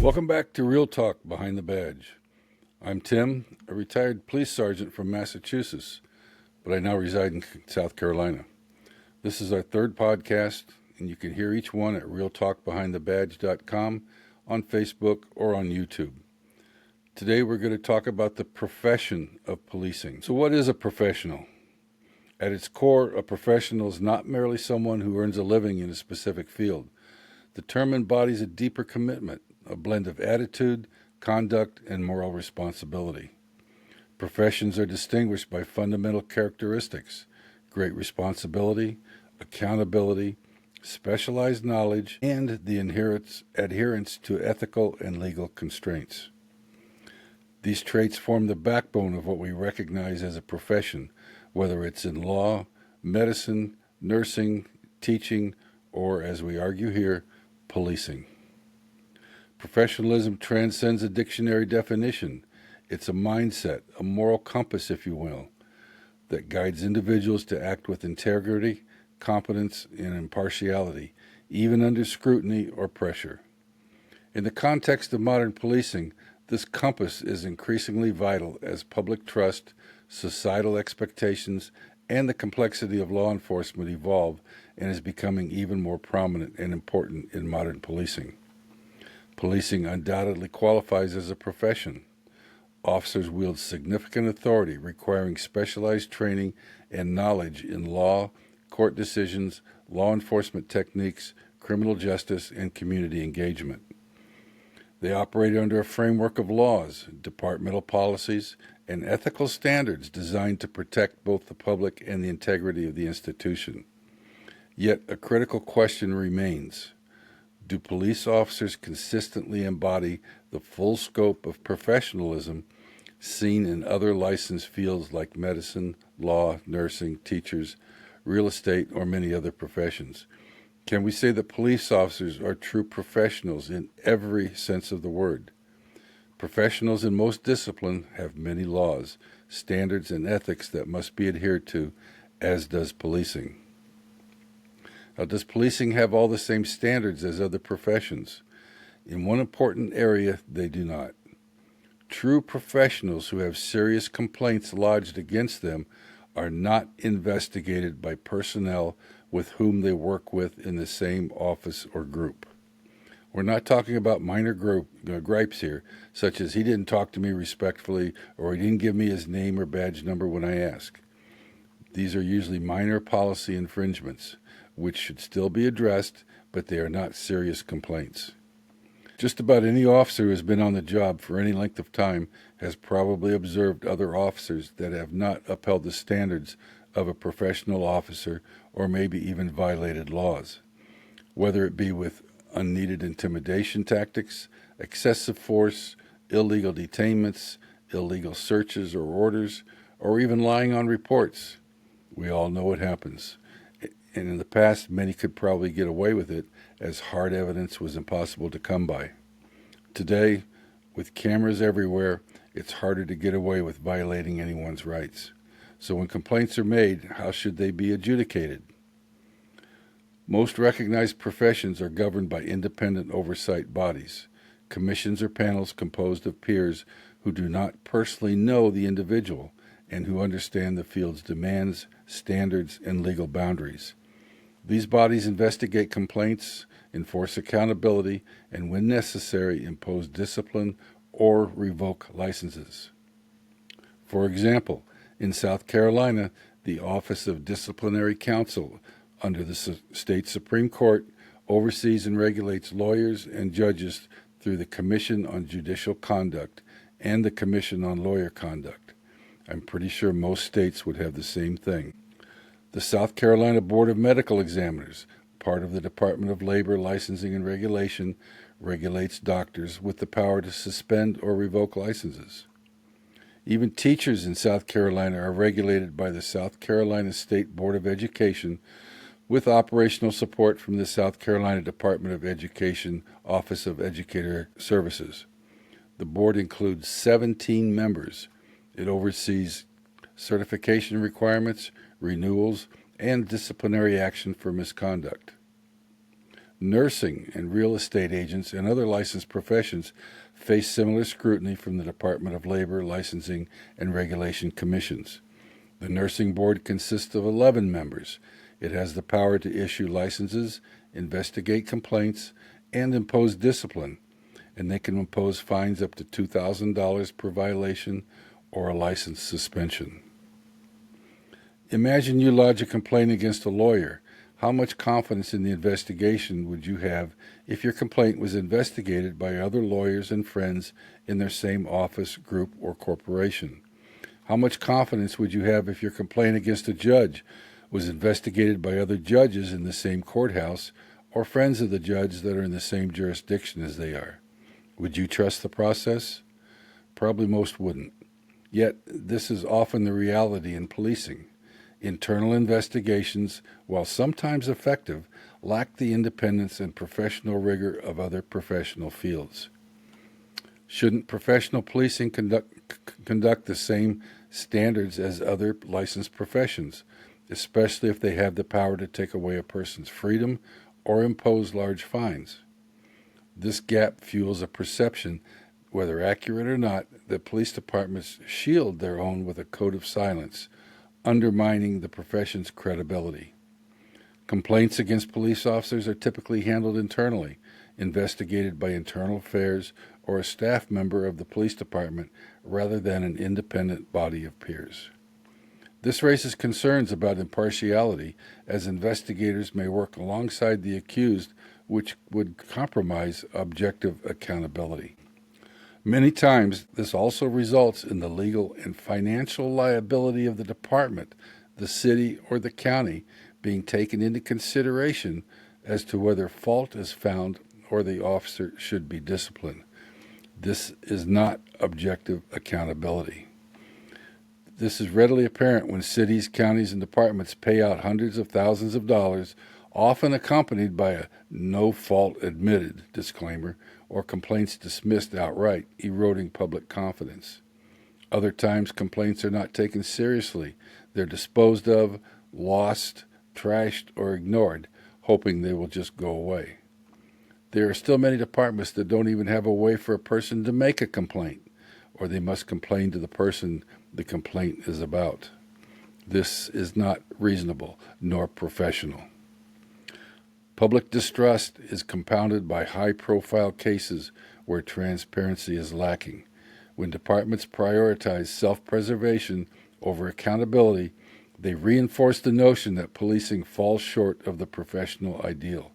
Welcome back to Real Talk Behind the Badge. I'm Tim, a retired police sergeant from Massachusetts, but I now reside in South Carolina. This is our third podcast, and you can hear each one at realtalkbehindthebadge.com, on Facebook, or on YouTube. Today we're going to talk about the profession of policing. So what is a professional? At its core, a professional is not merely someone who earns a living in a specific field. The term embodies a deeper commitment, a blend of attitude, conduct, and moral responsibility. Professions are distinguished by fundamental characteristics: great responsibility, accountability, specialized knowledge, and the adherence to ethical and legal constraints. These traits form the backbone of what we recognize as a profession, whether it's in law, medicine, nursing, teaching, or, as we argue here, policing. Professionalism transcends a dictionary definition. It's a mindset, a moral compass, if you will, that guides individuals to act with integrity, competence, and impartiality, even under scrutiny or pressure. In the context of modern policing, this compass is increasingly vital as public trust, societal expectations, and the complexity of law enforcement evolve and is becoming even more prominent and important in modern policing. Policing undoubtedly qualifies as a profession. Officers wield significant authority, requiring specialized training and knowledge in law, court decisions, law enforcement techniques, criminal justice, and community engagement. They operate under a framework of laws, departmental policies, and ethical standards designed to protect both the public and the integrity of the institution. Yet a critical question remains: do police officers consistently embody the full scope of professionalism seen in other licensed fields like medicine, law, nursing, teachers, real estate, or many other professions? Can we say that police officers are true professionals in every sense of the word? Professionals in most disciplines have many laws, standards, and ethics that must be adhered to, as does policing. Now, does policing have all the same standards as other professions? In one important area, they do not. True professionals who have serious complaints lodged against them are not investigated by personnel with whom they work with in the same office or group. We're not talking about minor gripes here, such as he didn't talk to me respectfully or he didn't give me his name or badge number when I ask. These are usually minor policy infringements, which should still be addressed, but they are not serious complaints. Just about any officer who has been on the job for any length of time has probably observed other officers that have not upheld the standards of a professional officer or maybe even violated laws, whether it be with unneeded intimidation tactics, excessive force, illegal detainments, illegal searches or orders, or even lying on reports. We all know what happens. And in the past, many could probably get away with it, as hard evidence was impossible to come by. Today, with cameras everywhere, it's harder to get away with violating anyone's rights. So when complaints are made, how should they be adjudicated? Most recognized professions are governed by independent oversight bodies, commissions or panels composed of peers who do not personally know the individual and who understand the field's demands, standards, and legal boundaries. These bodies investigate complaints, enforce accountability, and when necessary, impose discipline or revoke licenses. For example, in South Carolina, the Office of Disciplinary Counsel under the state Supreme Court oversees and regulates lawyers and judges through the Commission on Judicial Conduct and the Commission on Lawyer Conduct. I'm pretty sure most states would have the same thing. The South Carolina Board of Medical Examiners, part of the Department of Labor Licensing and Regulation, regulates doctors with the power to suspend or revoke licenses. Even teachers in South Carolina are regulated by the South Carolina State Board of Education with operational support from the South Carolina Department of Education Office of Educator Services. The board includes 17 members. It oversees certification requirements, renewals, and disciplinary action for misconduct. Nursing and real estate agents and other licensed professions face similar scrutiny from the Department of Labor, Licensing, and Regulation Commissions. The Nursing Board consists of 11 members. It has the power to issue licenses, investigate complaints, and impose discipline, and they can impose fines up to $2,000 per violation or a license suspension. Imagine you lodge a complaint against a lawyer. How much confidence in the investigation would you have if your complaint was investigated by other lawyers and friends in their same office, group, or corporation? How much confidence would you have if your complaint against a judge was investigated by other judges in the same courthouse or friends of the judge that are in the same jurisdiction as they are? Would you trust the process? Probably most wouldn't. Yet, this is often the reality in policing. Internal investigations, while sometimes effective, lack the independence and professional rigor of other professional fields. Shouldn't professional policing conduct the same standards as other licensed professions, especially if they have the power to take away a person's freedom or impose large fines? This gap fuels a perception, whether accurate or not, that police departments shield their own with a code of silence, undermining the profession's credibility. Complaints against police officers are typically handled internally, investigated by internal affairs or a staff member of the police department rather than an independent body of peers. This raises concerns about impartiality, as investigators may work alongside the accused, which would compromise objective accountability. Many times, this also results in the legal and financial liability of the department, the city, or the county being taken into consideration as to whether fault is found or the officer should be disciplined. This is not objective accountability. This is readily apparent when cities, counties, and departments pay out hundreds of thousands of dollars, often accompanied by a "no fault admitted" disclaimer or complaints dismissed outright, eroding public confidence. Other times, complaints are not taken seriously. They're disposed of, lost, trashed, or ignored, hoping they will just go away. There are still many departments that don't even have a way for a person to make a complaint, or they must complain to the person the complaint is about. This is not reasonable nor professional. Public distrust is compounded by high-profile cases where transparency is lacking. When departments prioritize self-preservation over accountability, they reinforce the notion that policing falls short of the professional ideal.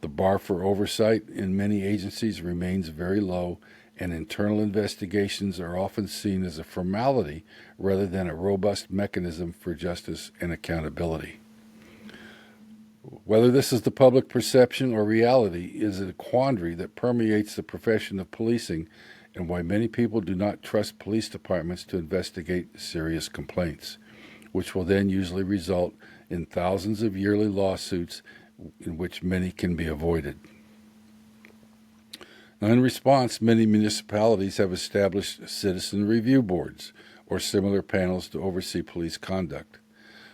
The bar for oversight in many agencies remains very low, and internal investigations are often seen as a formality rather than a robust mechanism for justice and accountability. Whether this is the public perception or reality is a quandary that permeates the profession of policing, and why many people do not trust police departments to investigate serious complaints, which will then usually result in thousands of yearly lawsuits in which many can be avoided. Now, in response, many municipalities have established citizen review boards or similar panels to oversee police conduct.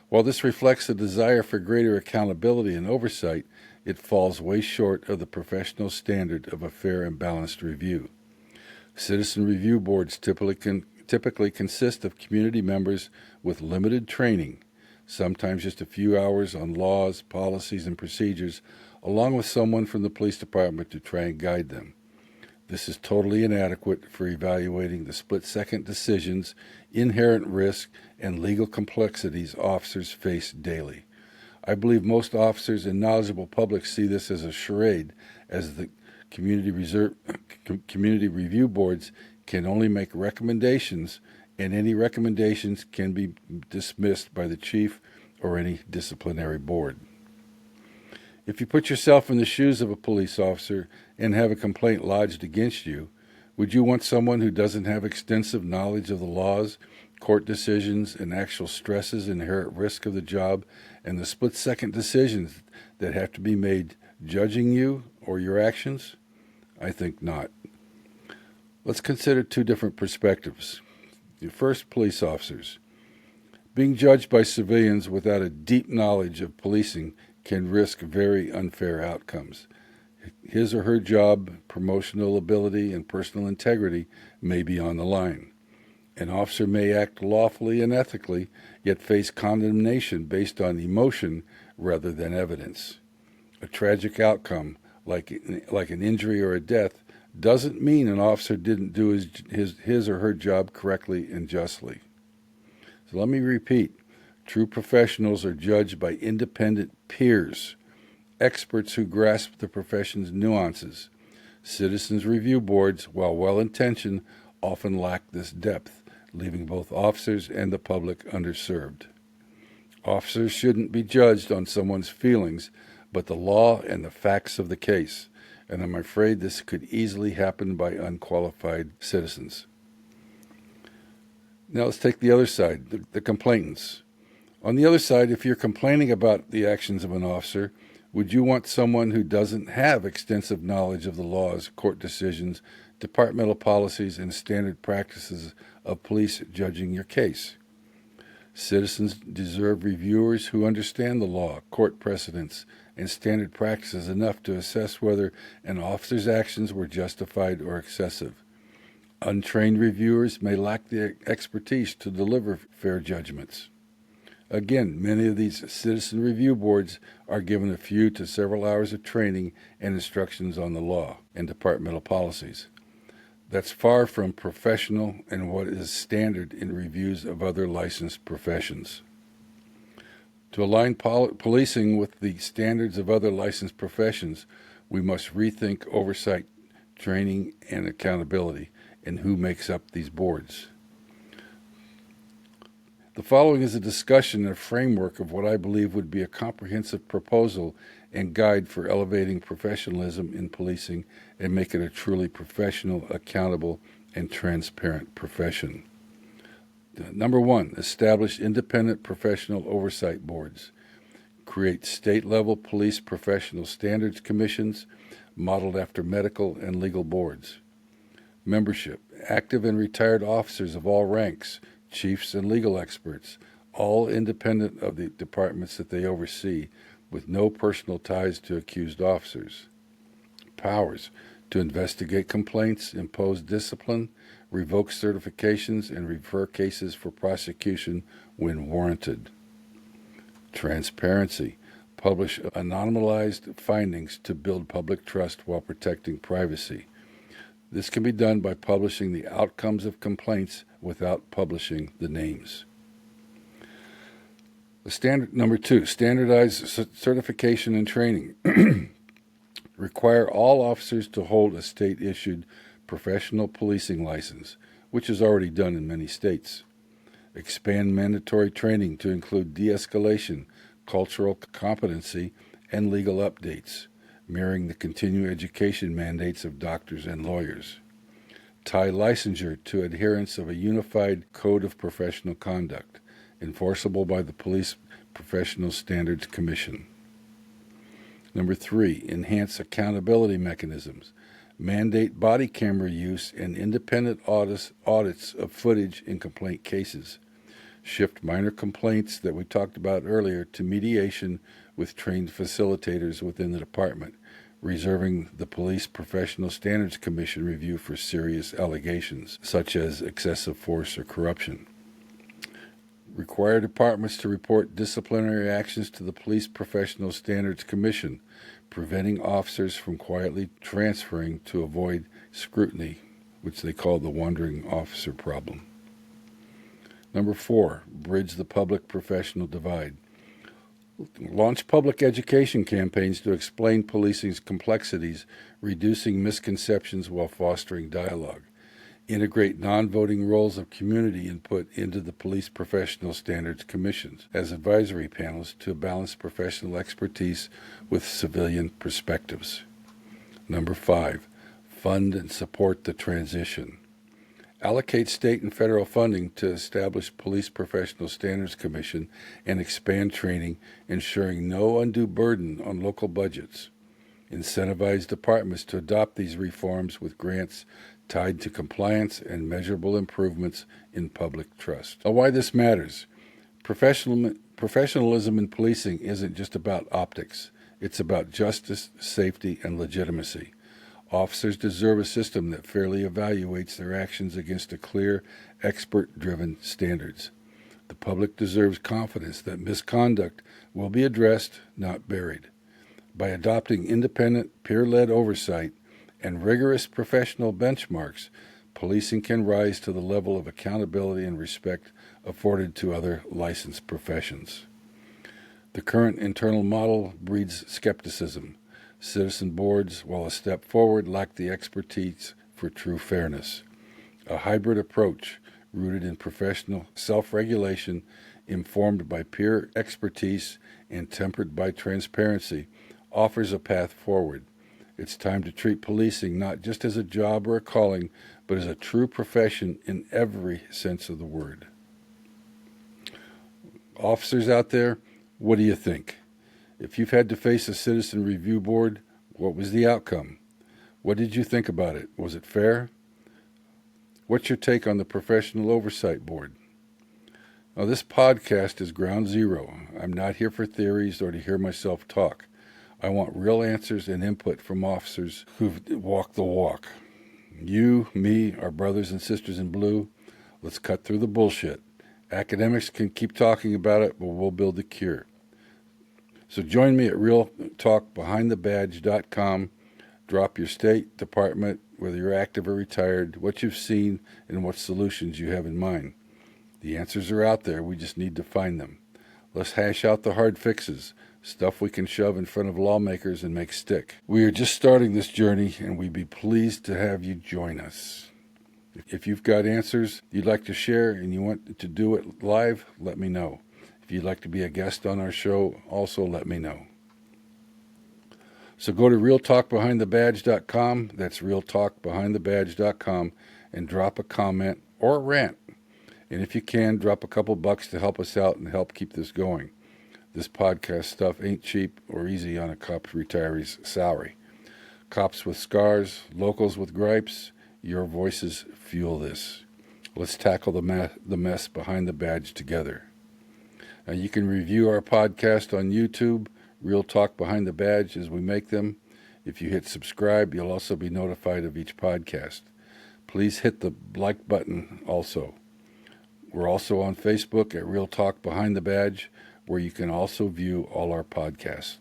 While this reflects a desire for greater accountability and oversight, it falls way short of the professional standard of a fair and balanced review. Citizen review boards typically consist of community members with limited training, sometimes just a few hours on laws, policies, and procedures, along with someone from the police department to try and guide them. This is totally inadequate for evaluating the split-second decisions, inherent risk, and legal complexities officers face daily. I believe most officers and knowledgeable public see this as a charade, as the community review boards can only make recommendations, and any recommendations can be dismissed by the chief or any disciplinary board. If you put yourself in the shoes of a police officer and have a complaint lodged against you, would you want someone who doesn't have extensive knowledge of the laws, court decisions, and actual stresses, inherent risk of the job, and the split-second decisions that have to be made judging you or your actions? I think not. Let's consider two different perspectives. First, police officers. Being judged by civilians without a deep knowledge of policing can risk very unfair outcomes. His or her job, promotional ability, and personal integrity may be on the line. An officer may act lawfully and ethically, yet face condemnation based on emotion rather than evidence. A tragic outcome, like an injury or a death, doesn't mean an officer didn't do his or her job correctly and justly. So let me repeat. True professionals are judged by independent peers, experts who grasp the profession's nuances. Citizens review boards, while well-intentioned, often lack this depth, leaving both officers and the public underserved. Officers shouldn't be judged on someone's feelings, but the law and the facts of the case, and I'm afraid this could easily happen by unqualified citizens. Now let's take the other side, the complainants. On the other side, if you're complaining about the actions of an officer, would you want someone who doesn't have extensive knowledge of the laws, court decisions, departmental policies, and standard practices of police judging your case? Citizens deserve reviewers who understand the law, court precedents, and standard practices enough to assess whether an officer's actions were justified or excessive. Untrained reviewers may lack the expertise to deliver fair judgments. Again, many of these citizen review boards are given a few to several hours of training and instructions on the law and departmental policies. That's far from professional and what is standard in reviews of other licensed professions. To align policing with the standards of other licensed professions, we must rethink oversight, training, and accountability, and who makes up these boards. The following is a discussion and a framework of what I believe would be a comprehensive proposal and guide for elevating professionalism in policing and make it a truly professional, accountable, and transparent profession. Number 1, establish independent professional oversight boards. Create state-level police professional standards commissions modeled after medical and legal boards. Membership, active and retired officers of all ranks, chiefs and legal experts, all independent of the departments that they oversee, with no personal ties to accused officers. Powers, to investigate complaints, impose discipline, revoke certifications, and refer cases for prosecution when warranted. Transparency, publish anonymized findings to build public trust while protecting privacy. This can be done by publishing the outcomes of complaints without publishing the names. Number 2, standardize certification and training. Require all officers to hold a state-issued professional policing license, which is already done in many states. Expand mandatory training to include de-escalation, cultural competency, and legal updates, mirroring the continuing education mandates of doctors and lawyers. Tie licensure to adherence of a unified code of professional conduct, enforceable by the Police Professional Standards Commission. Number 3, enhance accountability mechanisms. Mandate body camera use and independent audits of footage in complaint cases. Shift minor complaints that we talked about earlier to mediation with trained facilitators within the department, reserving the Police Professional Standards Commission review for serious allegations, such as excessive force or corruption. Require departments to report disciplinary actions to the Police Professional Standards Commission, preventing officers from quietly transferring to avoid scrutiny, which they call the wandering officer problem. Number 4, bridge the public-professional divide. Launch public education campaigns to explain policing's complexities, reducing misconceptions while fostering dialogue. Integrate non-voting roles of community input into the Police Professional Standards Commissions as advisory panels to balance professional expertise with civilian perspectives. Number 5, fund and support the transition. Allocate state and federal funding to establish Police Professional Standards Commission and expand training, ensuring no undue burden on local budgets. Incentivize departments to adopt these reforms with grants tied to compliance and measurable improvements in public trust. Now, why this matters. Professionalism Professionalism in policing isn't just about optics. It's about justice, safety, and legitimacy. Officers deserve a system that fairly evaluates their actions against a clear, expert-driven standards. The public deserves confidence that misconduct will be addressed, not buried. By adopting independent, peer-led oversight and rigorous professional benchmarks, policing can rise to the level of accountability and respect afforded to other licensed professions. The current internal model breeds skepticism. Citizen boards, while a step forward, lack the expertise for true fairness. A hybrid approach rooted in professional self-regulation, informed by peer expertise, and tempered by transparency, offers a path forward. It's time to treat policing not just as a job or a calling, but as a true profession in every sense of the word. Officers out there, what do you think? If you've had to face a citizen review board, what was the outcome? What did you think about it? Was it fair? What's your take on the Professional Oversight Board? Now, this podcast is ground zero. I'm not here for theories or to hear myself talk. I want real answers and input from officers who've walked the walk. You, me, our brothers and sisters in blue, let's cut through the bullshit. Academics can keep talking about it, but we'll build the cure. So join me at realtalkbehindthebadge.com. Drop your state, department, whether you're active or retired, what you've seen, and what solutions you have in mind. The answers are out there. We just need to find them. Let's hash out the hard fixes, stuff we can shove in front of lawmakers and make stick. We are just starting this journey, and we'd be pleased to have you join us. If you've got answers you'd like to share and you want to do it live, let me know. If you'd like to be a guest on our show, also let me know. So go to realtalkbehindthebadge.com, that's realtalkbehindthebadge.com, and drop a comment or a rant. And if you can, drop a couple bucks to help us out and help keep this going. This podcast stuff ain't cheap or easy on a cop retiree's salary. Cops with scars, locals with gripes, your voices fuel this. Let's tackle the mess behind the badge together. Now, you can review our podcast on YouTube, Real Talk Behind the Badge, as we make them. If you hit subscribe, you'll also be notified of each podcast. Please hit the like button also. We're also on Facebook at Real Talk Behind the Badge, where you can also view all our podcasts.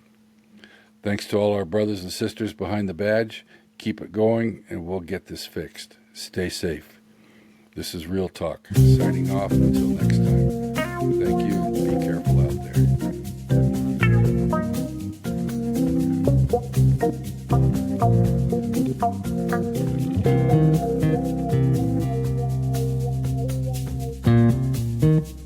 Thanks to all our brothers and sisters behind the badge. Keep it going, and we'll get this fixed. Stay safe. This is Real Talk, signing off until next time. Thank you. Be careful out there.